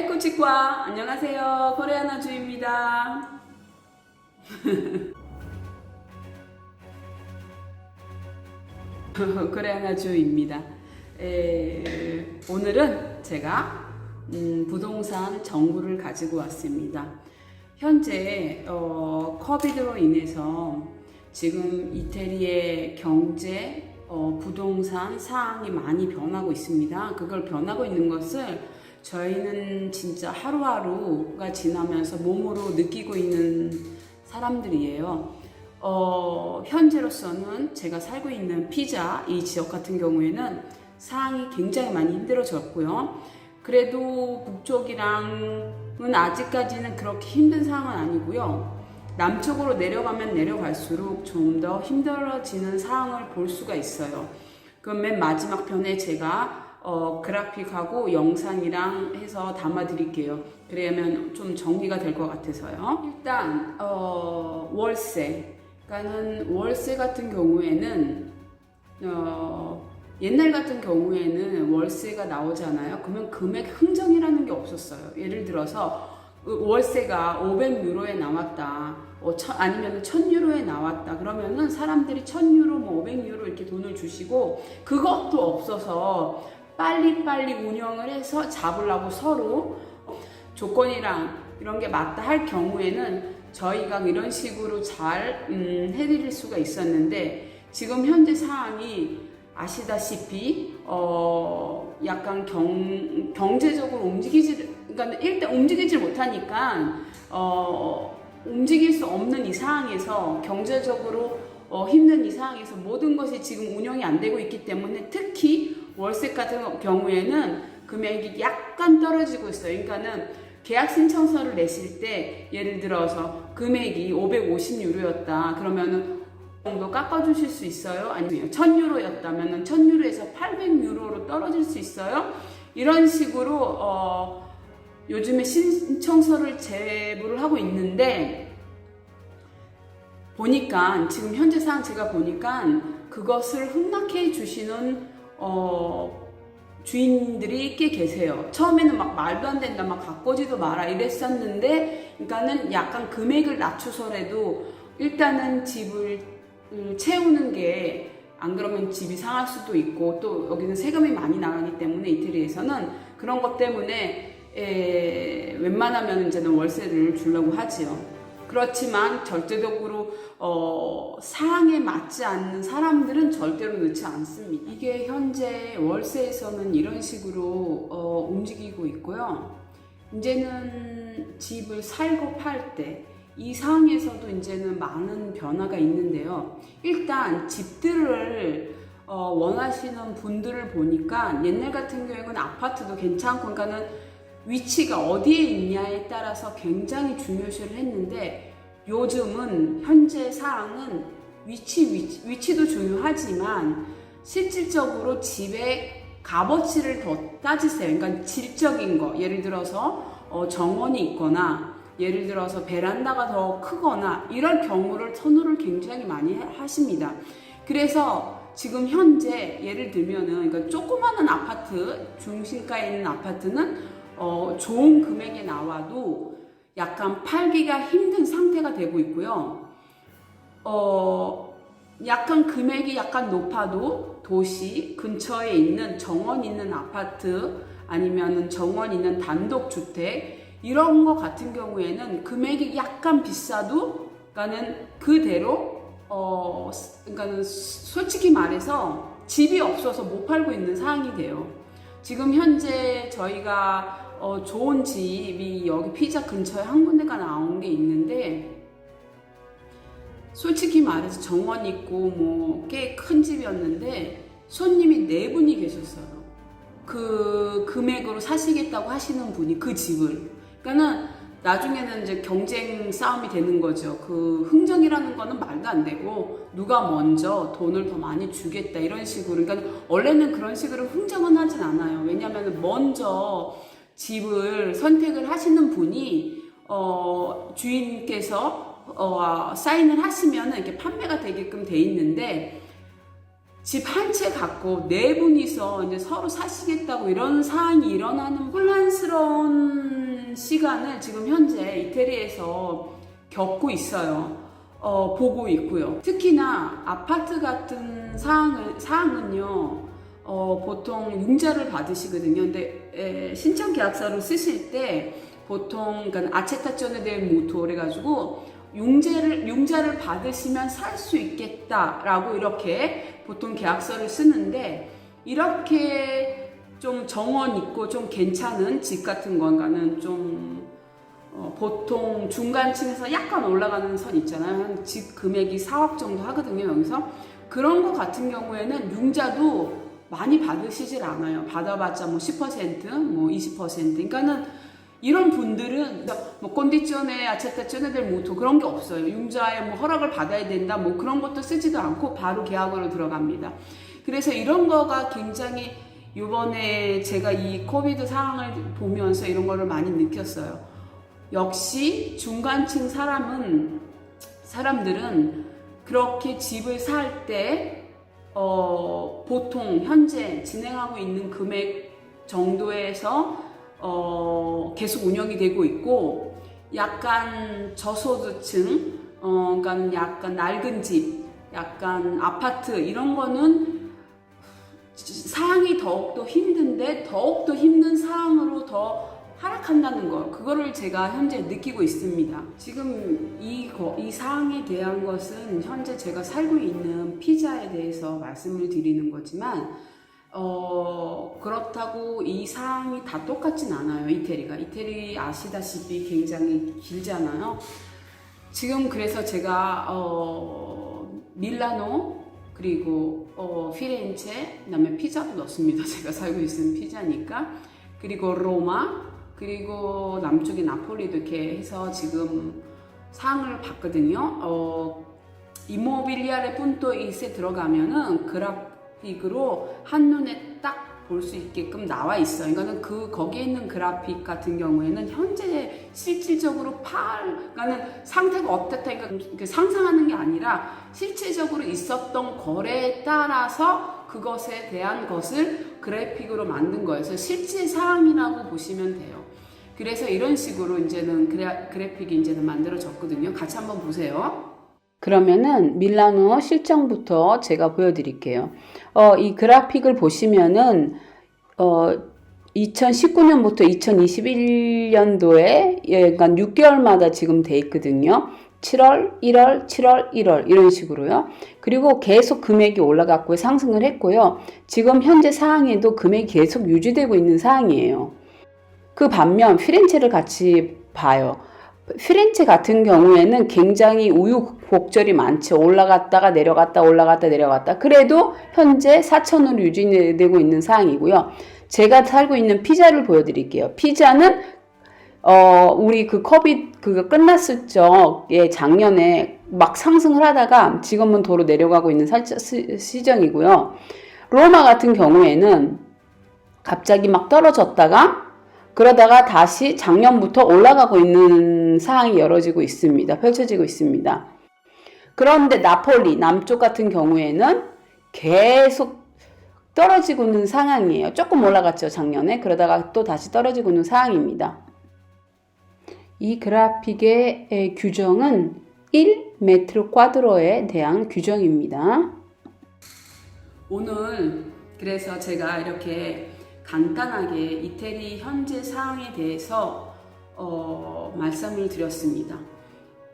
꼬치과 안녕하세요. 코레아나주입니다. 코레아나주입니다. 오늘은 제가 부동산 정보를 가지고 왔습니다. 현재 코비드로 인해서 지금 이태리의 경제, 부동산 상황이 많이 변하고 있습니다. 그걸 변하고 있는 것을 저희는 진짜 하루하루가 지나면서 몸으로 느끼고 있는 사람들이에요. 현재로서는 제가 살고 있는 피자 이 지역 같은 경우에는 상황이 굉장히 많이 힘들어졌고요. 그래도 북쪽이랑은 아직까지는 그렇게 힘든 상황은 아니고요. 남쪽으로 내려가면 내려갈수록 좀 더 힘들어지는 상황을 볼 수가 있어요. 그럼 맨 마지막 편에 제가 그래픽하고 영상이랑 해서 담아 드릴게요. 그러면 좀 정리가 될 것 같아서요. 일단 월세. 그러니까는 월세 같은 경우에는 옛날 같은 경우에는 월세가 나오잖아요. 그러면 금액 흥정이라는 게 없었어요. 예를 들어서 월세가 500유로에 나왔다. 아니면 1000유로에 나왔다. 그러면은 사람들이 1000유로, 500유로 이렇게 돈을 주시고 그것도 없어서 빨리빨리 운영을 해서 잡으려고 서로 조건이랑 이런 게 맞다 할 경우에는 저희가 이런 식으로 잘 해드릴 수가 있었는데 지금 현재 상황이 아시다시피 약간 경제적으로 그러니까 일단 움직이질 못하니까 움직일 수 없는 이 상황에서 경제적으로 힘든 이 상황에서 모든 것이 지금 운영이 안 되고 있기 때문에 특히 월세 같은 경우에는 금액이 약간 떨어지고 있어요. 그러니까는 계약 신청서를 내실 때 예를 들어서 금액이 550유로였다. 그러면은 정도 깎아주실 수 있어요? 아니면 1000유로였다면 1000유로에서 800유로로 떨어질 수 있어요? 이런 식으로 요즘에 신청서를 제보를 하고 있는데 보니까 지금 현재 상황 제가 보니까 그것을 흥낙해 주시는 주인들이 꽤 계세요. 처음에는 막 말도 안 된다, 막 바꾸지도 마라 이랬었는데, 그러니까는 약간 금액을 낮춰서라도 일단은 집을 채우는 게 안 그러면 집이 상할 수도 있고 또 여기는 세금이 많이 나가기 때문에 이태리에서는 그런 것 때문에 웬만하면 이제는 월세를 주려고 하지요. 그렇지만 절대적으로 상황에 맞지 않는 사람들은 절대로 넣지 않습니다. 이게 현재 월세에서는 이런 식으로 움직이고 있고요. 이제는 집을 살고 팔 때 이 상황에서도 이제는 많은 변화가 있는데요. 일단 집들을 원하시는 분들을 보니까 옛날 같은 경우에는 아파트도 괜찮고 그러니까는 위치가 어디에 있냐에 따라서 굉장히 중요시를 했는데 요즘은 현재 사항은 위치도 중요하지만 실질적으로 집의 값어치를 더 따지세요. 그러니까 질적인 거 예를 들어서 정원이 있거나 예를 들어서 베란다가 더 크거나 이런 경우를 선호를 굉장히 많이 하십니다. 그래서 지금 현재 예를 들면은 그러니까 조그마한 아파트 중심가에 있는 아파트는 좋은 금액에 나와도 약간 팔기가 힘든 상태가 되고 있고요. 약간 금액이 약간 높아도 도시 근처에 있는 정원 있는 아파트 아니면은 정원 있는 단독주택 이런 거 같은 경우에는 금액이 약간 비싸도 그러니까는 그대로 그러니까는 솔직히 말해서 집이 없어서 못 팔고 있는 상황이 돼요. 지금 현재 저희가 좋은 집이 여기 피자 근처에 한 군데가 나온 게 있는데 솔직히 말해서 정원 있고 뭐 꽤 큰 집이었는데 손님이 4분이 계셨어요. 그 금액으로 사시겠다고 하시는 분이 그 집을. 그러니까는 나중에는 이제 경쟁 싸움이 되는 거죠. 그 흥정이라는 거는 말도 안 되고 누가 먼저 돈을 더 많이 주겠다 이런 식으로. 그러니까 원래는 그런 식으로 흥정은 하진 않아요. 왜냐하면 먼저 집을 선택을 하시는 분이 주인께서 사인을 하시면 이렇게 판매가 되게끔 돼 있는데 집 한 채 갖고 4분이서 이제 서로 사시겠다고 이런 사안이 일어나는 혼란스러운 시간을 지금 현재 이태리에서 겪고 있어요. 보고 있고요. 특히나 아파트 같은 사항은요, 보통 융자를 받으시거든요. 근데 신청 계약서를 쓰실 때 보통 그러니까 아체타zione del mutuo 그래가지고 융자를 받으시면 살 수 있겠다라고 이렇게 보통 계약서를 쓰는데, 이렇게 좀 정원 있고 좀 괜찮은 집 같은 건가는 좀 보통 중간층에서 약간 올라가는 선 있잖아요. 한 집 금액이 4억 정도 하거든요. 여기서 그런 거 같은 경우에는 융자도 많이 받으시질 않아요. 받아봤자 뭐 10%, 뭐 20%. 그러니까는 이런 분들은 뭐 condizione accettazione del mutuo 그런 게 없어요. 융자에 뭐 허락을 받아야 된다 뭐 그런 것도 쓰지도 않고 바로 계약으로 들어갑니다. 그래서 이런 거가 굉장히 이번에 제가 이 코비드 상황을 보면서 이런 거를 많이 느꼈어요. 역시 중간층 사람들은 그렇게 집을 살 때 보통 현재 진행하고 있는 금액 정도에서 계속 운영이 되고 있고, 약간 저소득층, 그러니까 약간 낡은 집, 약간 아파트 이런 거는 상황이 더욱더 힘든데 더욱더 힘든 상황으로 더 하락한다는 거, 그거를 제가 현재 느끼고 있습니다. 지금 이 사항에 대한 것은 현재 제가 살고 있는 피자에 대해서 말씀을 드리는 거지만, 그렇다고 이 사항이 다 똑같진 않아요. 이태리 아시다시피 굉장히 길잖아요. 지금 그래서 제가 밀라노 그리고 피렌체, 그다음에 피자도 넣습니다. 제가 살고 있는 피자니까. 그리고 로마, 그리고 남쪽에 나폴리도 이렇게 해서 지금 사항을 봤거든요. 이모빌리아레 punto it에 들어가면은 그래픽으로 한눈에 딱 볼 수 있게끔 나와 있어요. 그러니까는 거기에 있는 그래픽 같은 경우에는 현재 실질적으로 그러니까는 상태가 어떻다, 그러니까 상상하는 게 아니라 실체적으로 있었던 거래에 따라서 그것에 대한 것을 그래픽으로 만든 거예요. 그래서 실제 사항이라고 보시면 돼요. 그래서 이런 식으로 이제는 그래픽이 이제는 만들어졌거든요. 같이 한번 보세요. 그러면은 밀라노 실정부터 제가 보여드릴게요. 이 그래픽을 보시면은 2019년부터 2021년도에 그러니까 6개월마다 지금 돼 있거든요. 7월, 1월, 7월, 1월 이런 식으로요. 그리고 계속 금액이 올라갔고요. 상승을 했고요. 지금 현재 상황에도 금액이 계속 유지되고 있는 상황이에요. 그 반면 피렌체를 같이 봐요. 피렌체 같은 경우에는 굉장히 우유곡절이 많죠. 올라갔다가 내려갔다 올라갔다 내려갔다. 그래도 현재 4천으로 유지되고 있는 상황이고요. 제가 살고 있는 피자를 보여드릴게요. 피자는 우리 그거 끝났을 적에 작년에 막 상승을 하다가 지금은 도로 내려가고 있는 시정이고요. 로마 같은 경우에는 갑자기 막 떨어졌다가 그러다가 다시 작년부터 올라가고 있는 상황이 펼쳐지고 있습니다. 그런데 나폴리, 남쪽 같은 경우에는 계속 떨어지고 있는 상황이에요. 조금 올라갔죠, 작년에. 그러다가 또 다시 떨어지고 있는 상황입니다. 이 그래픽의 규정은 1m 쿼드로에 대한 규정입니다. 오늘 그래서 제가 이렇게 간단하게 이태리 현재 상황에 대해서 말씀을 드렸습니다.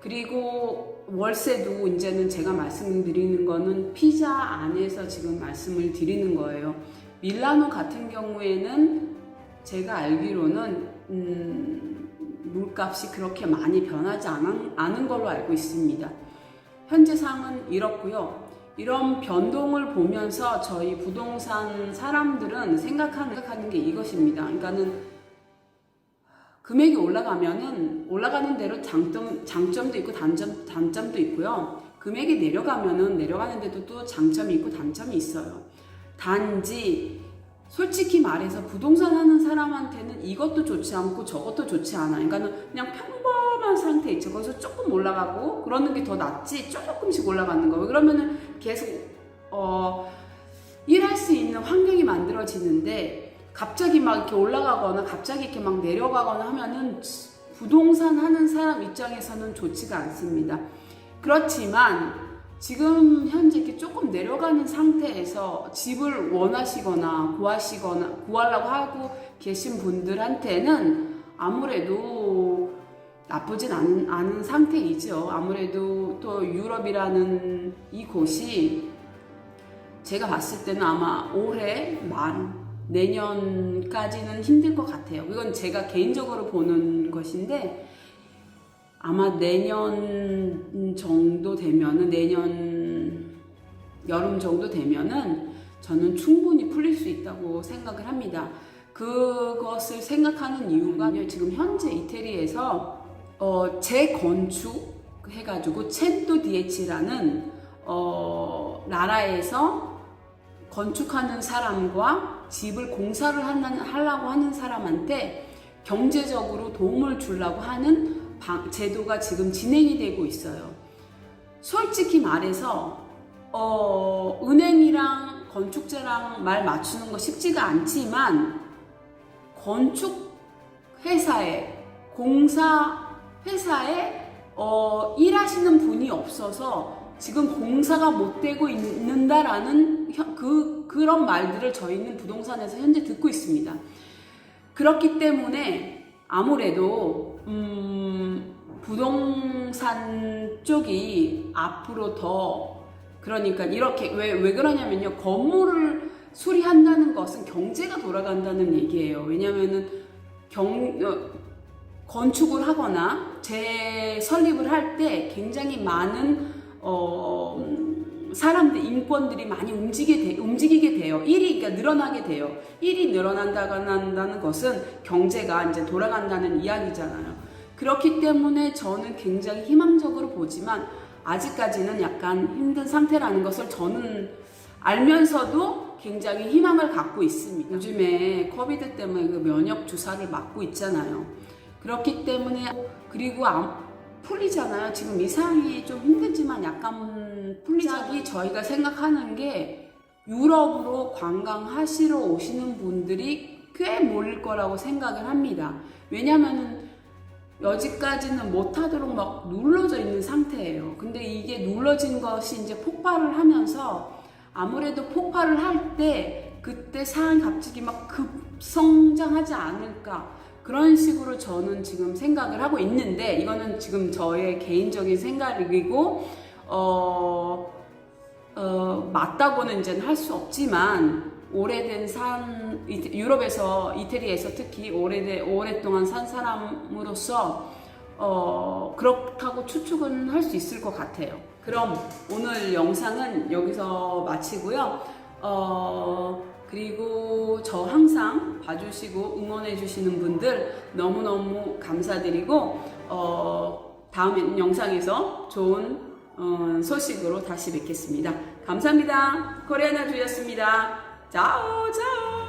그리고 월세도 이제는 제가 말씀드리는 거는 피자 안에서 지금 말씀을 드리는 거예요. 밀라노 같은 경우에는 제가 알기로는 물값이 그렇게 많이 변하지 않은 걸로 알고 있습니다. 현재 상황은 이렇고요. 이런 변동을 보면서 저희 부동산 사람들은 생각하는 게 이것입니다. 그러니까는 금액이 올라가면은 올라가는 대로 장점도 있고 단점도 있고요. 금액이 내려가면은 내려가는데도 또 장점이 있고 단점이 있어요. 단지 솔직히 말해서 부동산 하는 사람한테는 이것도 좋지 않고 저것도 좋지 않아요. 그러니까는 그냥 평범한 상태 있죠. 거기서 조금 올라가고 그러는 게 더 낫지 조금씩 올라가는 거. 그러면은 계속 일할 수 있는 환경이 만들어지는데 갑자기 막 이렇게 올라가거나 갑자기 이렇게 막 내려가거나 하면은 부동산 하는 사람 입장에서는 좋지가 않습니다. 그렇지만 지금 현재 이렇게 조금 내려가는 상태에서 집을 원하시거나 구하려고 하고 계신 분들한테는 아무래도 나쁘진 않은 상태이죠. 아무래도 또 유럽이라는 이곳이 제가 봤을 때는 아마 올해 내년까지는 힘들 것 같아요. 이건 제가 개인적으로 보는 것인데 아마 내년 정도 되면은, 내년 여름 정도 되면은 저는 충분히 풀릴 수 있다고 생각을 합니다. 그것을 생각하는 이유가 지금 현재 이태리에서 재건축 해가지고 첸토 DH라는 나라에서 건축하는 사람과 집을 공사를 하려고 하는 사람한테 경제적으로 도움을 주려고 하는 제도가 지금 진행이 되고 있어요. 솔직히 말해서 은행이랑 건축자랑 말 맞추는 거 쉽지가 않지만 건축 회사에, 공사 회사에 일하시는 분이 없어서 지금 공사가 못 되고 있는다라는 그런 말들을 저희는 부동산에서 현재 듣고 있습니다. 그렇기 때문에 아무래도 부동산 쪽이 앞으로 더, 그러니까 이렇게 왜 그러냐면요, 건물을 수리한다는 것은 경제가 돌아간다는 얘기예요. 왜냐면은 건축을 하거나 재설립을 할 때 굉장히 많은 사람들, 인권들이 많이 움직이게 돼요. 그러니까 늘어나게 돼요. 일이 늘어난다는 것은 경제가 이제 돌아간다는 이야기잖아요. 그렇기 때문에 저는 굉장히 희망적으로 보지만 아직까지는 약간 힘든 상태라는 것을 저는 알면서도 굉장히 희망을 갖고 있습니다. 요즘에 코비드 때문에 그 면역 주사를 맞고 있잖아요. 그렇기 때문에, 그리고 풀리잖아요. 지금 이 상황이 좀 힘들지만 약간 풀리자기 저희가 생각하는 게 유럽으로 관광하시러 오시는 분들이 꽤 몰릴 거라고 생각을 합니다. 왜냐면은 여지까지는 못하도록 막 눌러져 있는 상태예요. 근데 이게 눌러진 것이 이제 폭발을 하면서 아무래도 폭발을 할 때 그때 상황이 갑자기 막 급성장하지 않을까, 그런 식으로 저는 지금 생각을 하고 있는데, 이거는 지금 저의 개인적인 생각이고 맞다고는 이제는 할 수 없지만, 오래된 유럽에서, 이태리에서 특히 오랫동안 산 사람으로서 그렇다고 추측은 할 수 있을 것 같아요. 그럼 오늘 영상은 여기서 마치고요. 그리고 저 항상 봐주시고 응원해 주시는 분들 너무너무 감사드리고, 다음 영상에서 좋은 소식으로 다시 뵙겠습니다. 감사합니다. 코리아나 주였습니다. 짜오 짜오.